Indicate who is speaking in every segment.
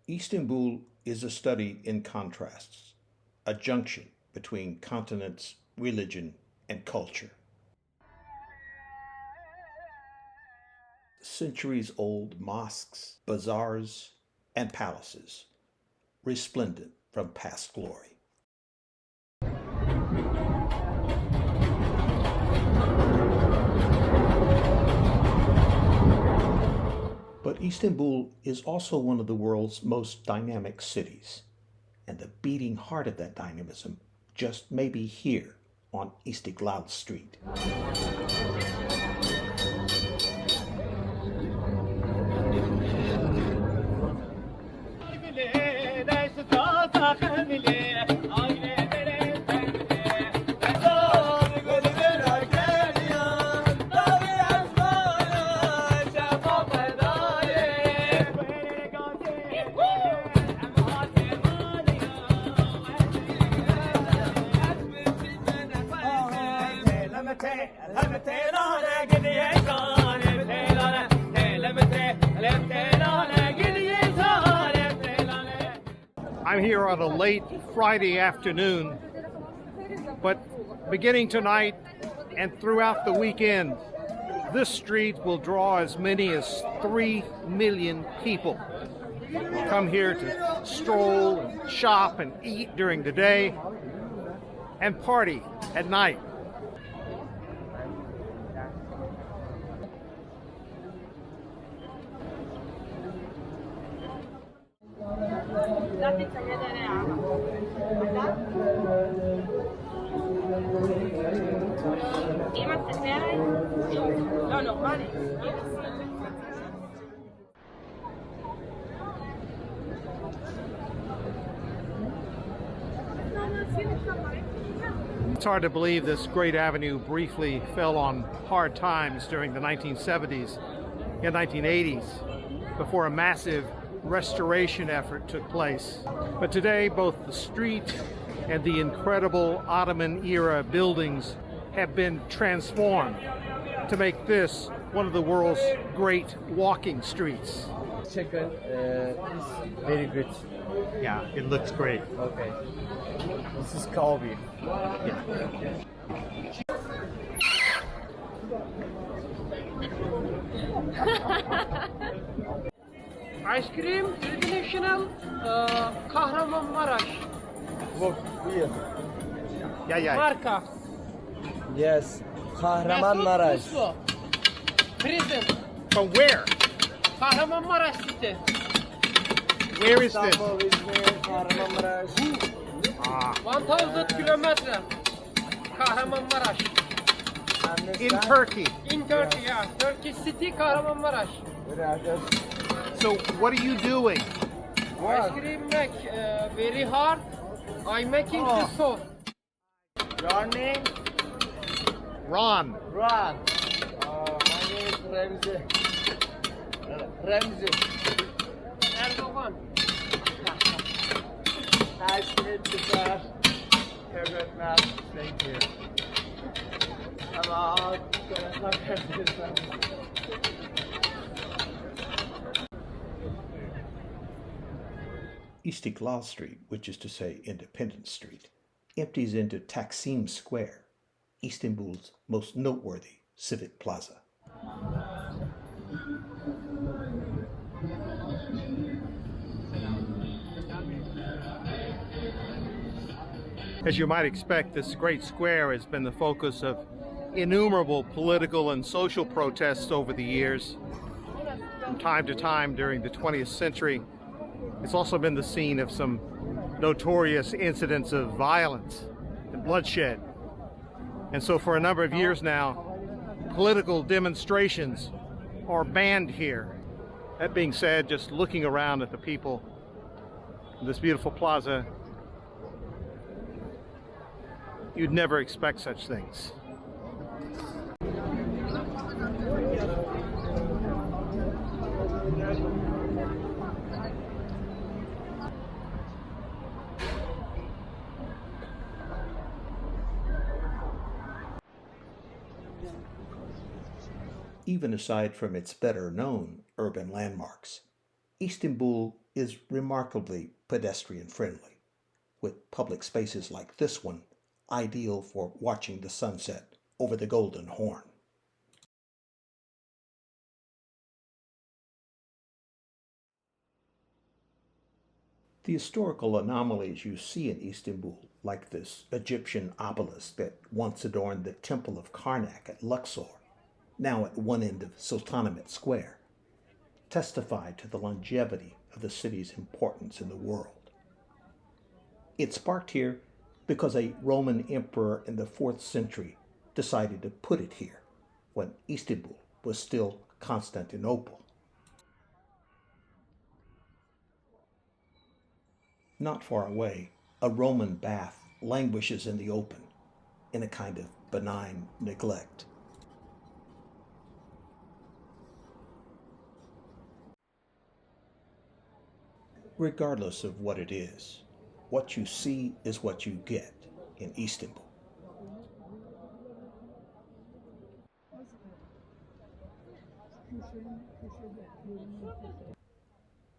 Speaker 1: Istanbul is a study in contrasts, a junction between continents, religion, and culture. Centuries-old mosques, bazaars, and palaces, resplendent from past glory. But Istanbul is also one of the world's most dynamic cities, and the beating heart of that dynamism just may be here on Istiklal Street.
Speaker 2: I'm here on a late Friday afternoon, but beginning tonight and throughout the weekend, this street will draw as many as 3 million people who come here to stroll and shop and eat during the day and party at night. It's hard to believe this great avenue briefly fell on hard times during the 1970s and 1980s before a massive restoration effort took place. But today, both the street and the incredible Ottoman-era buildings have been transformed to make this one of the world's great walking streets.
Speaker 3: Chicken is very good.
Speaker 2: Yeah, it looks great.
Speaker 3: Okay. This is Kalbi.
Speaker 2: Yeah.
Speaker 4: Ice cream, traditional, Kahramanmaraş.
Speaker 3: Look here.
Speaker 2: Yeah.
Speaker 4: Marka.
Speaker 3: Yes. Kahramanmaraş.
Speaker 4: Mesut Uslu. Prison.
Speaker 2: From where?
Speaker 4: Kahramanmaraş City.
Speaker 2: Where is this?
Speaker 3: Istanbul, İzmir, Kahramanmaraş.
Speaker 4: 1000 kilometer. Kahramanmaraş.
Speaker 2: In Turkey.
Speaker 4: In Turkey, yeah. Turkey City, Kahramanmaraş.
Speaker 2: So what are you doing?
Speaker 4: Ice cream make very hard. I making the soft.
Speaker 3: Your name?
Speaker 2: Ron.
Speaker 3: Ron. My name is Remzi. Remzi.
Speaker 4: Erdogan.
Speaker 3: Nice to meet you, sir. Teşekkürler. Thank you. Ama
Speaker 1: Istiklal Street, which is to say Independence Street, empties into Taksim Square, Istanbul's most noteworthy civic plaza.
Speaker 2: As you might expect, this great square has been the focus of innumerable political and social protests over the years. From time to time during the 20th century, it's also been the scene of some notorious incidents of violence and bloodshed. And so for a number of years now, political demonstrations are banned here. That being said, just looking around at the people in this beautiful plaza, you'd never expect such things.
Speaker 1: Even aside from its better-known urban landmarks, Istanbul is remarkably pedestrian friendly, with public spaces like this one ideal for watching the sunset over the Golden Horn. The historical anomalies you see in Istanbul, like this Egyptian obelisk that once adorned the Temple of Karnak at Luxor, now at one end of Sultanahmet Square, testify to the longevity of the city's importance in the world. It sparked here because a Roman emperor in the 4th century decided to put it here when Istanbul was still Constantinople. Not far away, a Roman bath languishes in the open in a kind of benign neglect. Regardless of what it is, what you see is what you get in Istanbul.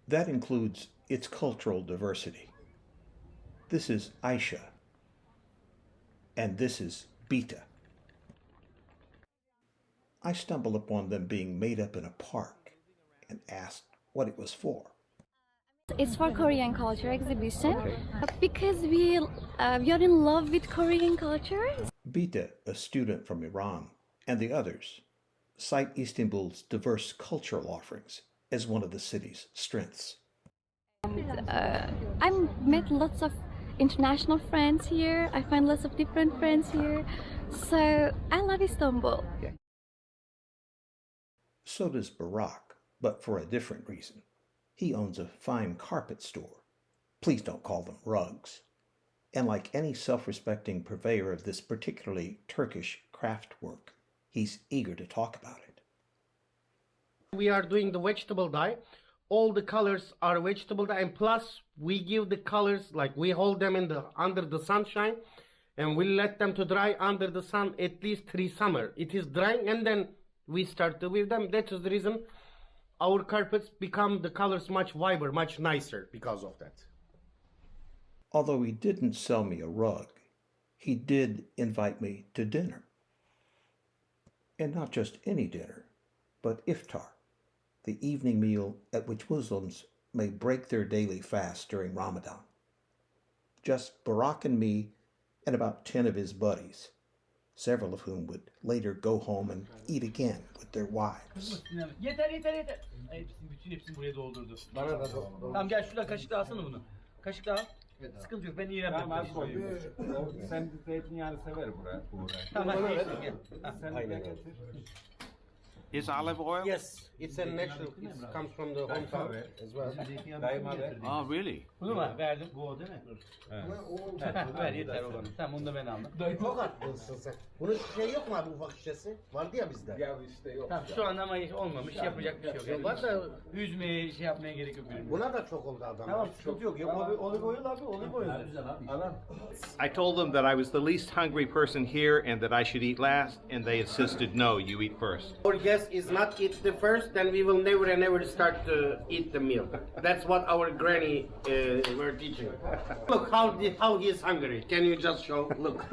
Speaker 1: That includes its cultural diversity. This is Aisha, and this is Beta. I stumbled upon them being made up in a park and asked what it was for.
Speaker 5: It's for Korean culture exhibition because we are in love with Korean culture.
Speaker 1: Beta, a student from Iran, and the others cite Istanbul's diverse cultural offerings as one of the city's strengths.
Speaker 5: I met lots of international friends here. I find lots of different friends here. So I love Istanbul.
Speaker 1: So does Barak, but for a different reason. He owns a fine carpet store. Please don't call them rugs. And like any self-respecting purveyor of this particularly Turkish craft work, he's eager to talk about it.
Speaker 6: We are doing the vegetable dye. All the colors are vegetable dye, and plus we give the colors, like we hold them in the under the sunshine, and we let them to dry under the sun at least 3 summers. It is drying, and then we start to weave them. That is the reason our carpets become the colors much vibrant, much nicer because of that.
Speaker 1: Although he didn't sell me a rug, he did invite me to dinner. And not just any dinner, but iftar, the evening meal at which Muslims may break their daily fast during Ramadan. Just Barak and me and about 10 of his buddies, several of whom would later go home and eat again with their wives.
Speaker 7: Yeter yeter yeter. Hepsini buraya doldurdu. Tamam gel şurada kaşıkla alsana bunu. Kaşıkla al. Sıkıntı yok ben iyi yapayım.
Speaker 3: Tamam az koy. Sen zeytinyağını sever buraya.
Speaker 7: Tamam hadi gel.
Speaker 3: Sen de getir.
Speaker 2: Is olive oil?
Speaker 6: Yes, it's a natural. It comes from the hometown as well.
Speaker 3: Dayıma ver.
Speaker 2: Oh, really?
Speaker 7: Bunu mu verdim? Bu o değil mi? Ver yeter olanı. Tamam onu da ben aldım.
Speaker 6: Çok haklısın sen. Bunun şey yok mu abi, ufak şişesi? Vardı ya bizde.
Speaker 3: Ya işte yok.
Speaker 7: Tamam şu anda ama olmamış yapacak bir şey yok.
Speaker 6: Var da
Speaker 7: Üzmeye şey yapmaya gerek yok.
Speaker 6: buna da çok oldu adam.
Speaker 7: Tamam sıkıntı yok. Olive oil abi olive oil. Güzel abi.
Speaker 3: Alan.
Speaker 2: I told them that I was the least hungry person here and that I should eat last, and they insisted, no, you eat first.
Speaker 6: Our guest is not eat the first, then we will never and never start to eat the meal. That's what our granny were teaching. Look how he is hungry. Can you just show? Look.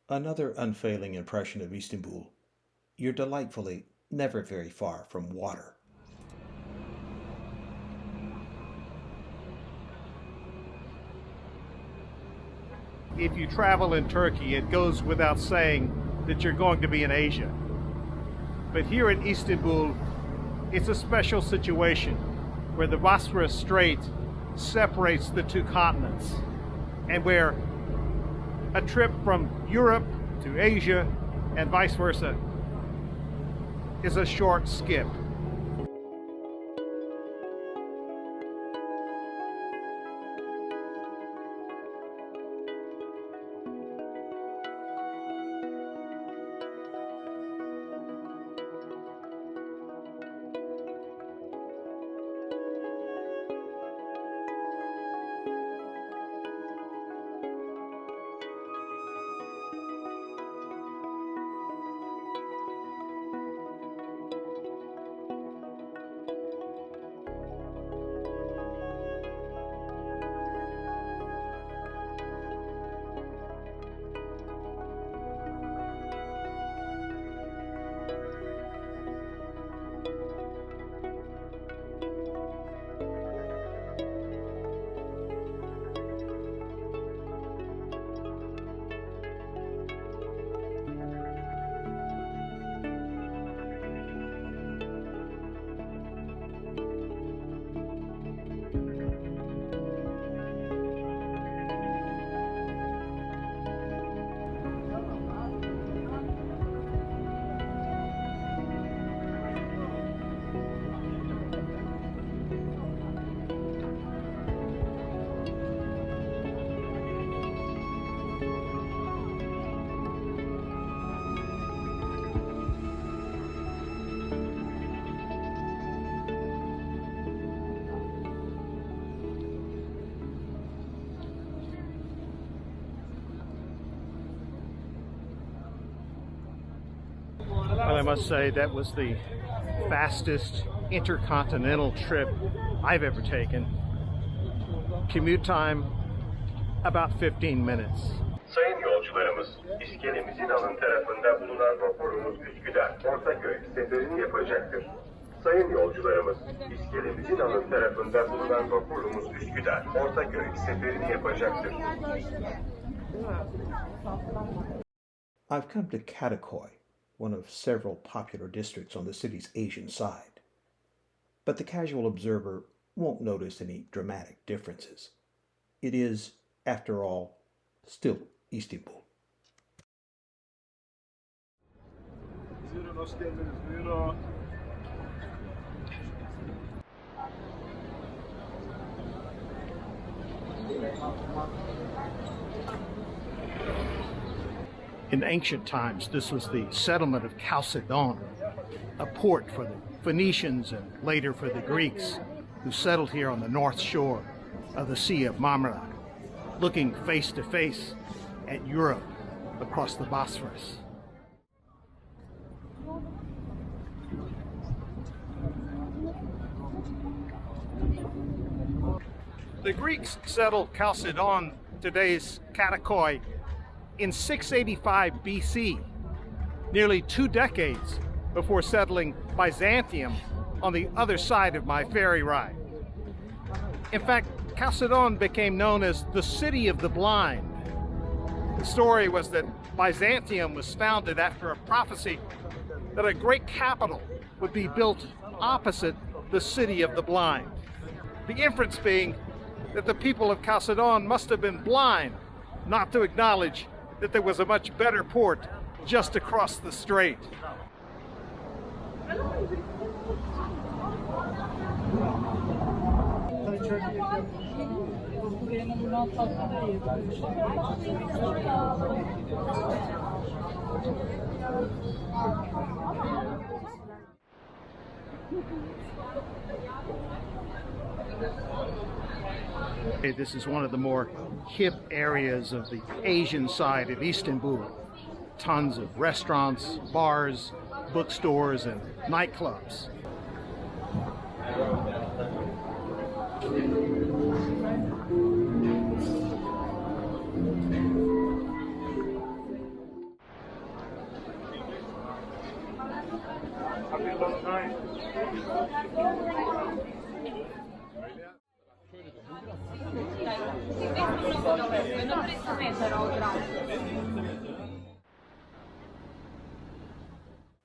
Speaker 1: Another unfailing impression of Istanbul, you're delightfully never very far from water.
Speaker 2: If you travel in Turkey, it goes without saying that you're going to be in Asia. But here in Istanbul, it's a special situation where the Bosphorus Strait separates the 2 continents, and where a trip from Europe to Asia and vice versa is a short skip. Well, I must say that was the fastest intercontinental trip I've ever taken. Commute time, about 15 minutes.
Speaker 8: Sayın yolcularımız, iskelemizin alın tarafında bulunan vapurumuz Üsküdar, Ortaköy seferini yapacaktır. Sayın yolcularımız, iskelemizin alın tarafında bulunan vapurumuz Üsküdar, Ortaköy seferini yapacaktır.
Speaker 1: I've come to Katakoy, one of several popular districts on the city's Asian side. But the casual observer won't notice any dramatic differences. It is, after all, still Istanbul.
Speaker 3: Buyurun, hoş geldiniz. Buyurun.
Speaker 2: In ancient times, this was the settlement of Chalcedon, a port for the Phoenicians and later for the Greeks who settled here on the north shore of the Sea of Marmara, looking face to face at Europe across the Bosphorus. The Greeks settled Chalcedon, today's Katakoy, in 685 BC, nearly 2 decades before settling Byzantium on the other side of my ferry ride. In fact, Chalcedon became known as the City of the Blind. The story was that Byzantium was founded after a prophecy that a great capital would be built opposite the City of the Blind. The inference being that the people of Chalcedon must have been blind not to acknowledge that there was a much better port just across the strait. This is one of the more hip areas of the Asian side of Istanbul. Tons of restaurants, bars, bookstores, and nightclubs.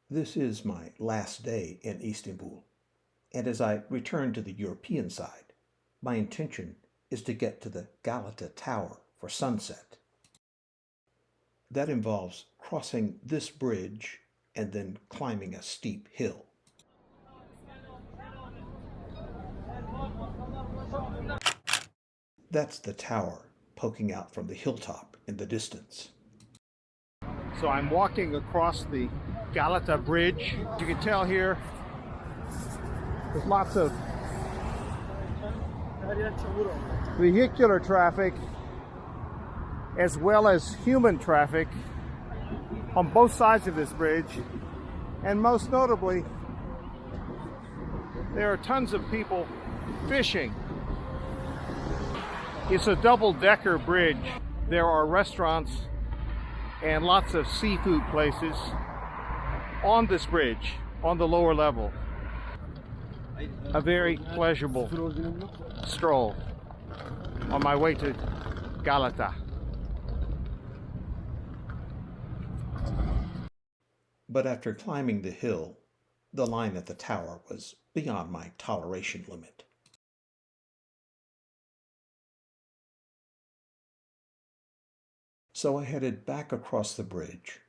Speaker 1: This is my last day in Istanbul, and as I return to the European side, my intention is to get to the Galata Tower for sunset. That involves crossing this bridge and then climbing a steep hill. That's the tower poking out from the hilltop in the distance.
Speaker 2: So I'm walking across the Galata Bridge. You can tell here there's lots of vehicular traffic as well as human traffic on both sides of this bridge. And most notably, there are tons of people fishing. It's a double-decker bridge. There are restaurants and lots of seafood places on this bridge, on the lower level. A very pleasurable stroll on my way to Galata.
Speaker 1: But after climbing the hill, the line at the tower was beyond my toleration limit. So I headed back across the bridge,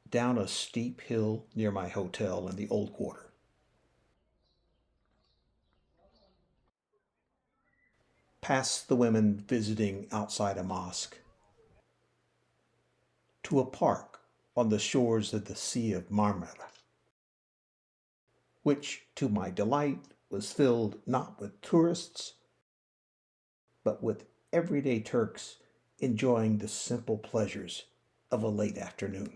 Speaker 1: down a steep hill near my hotel in the Old Quarter, past the women visiting outside a mosque, to a park on the shores of the Sea of Marmara, which, to my delight, was filled not with tourists, but with everyday Turks enjoying the simple pleasures of a late afternoon.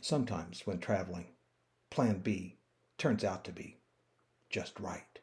Speaker 1: Sometimes when traveling, Plan B turns out to be just right.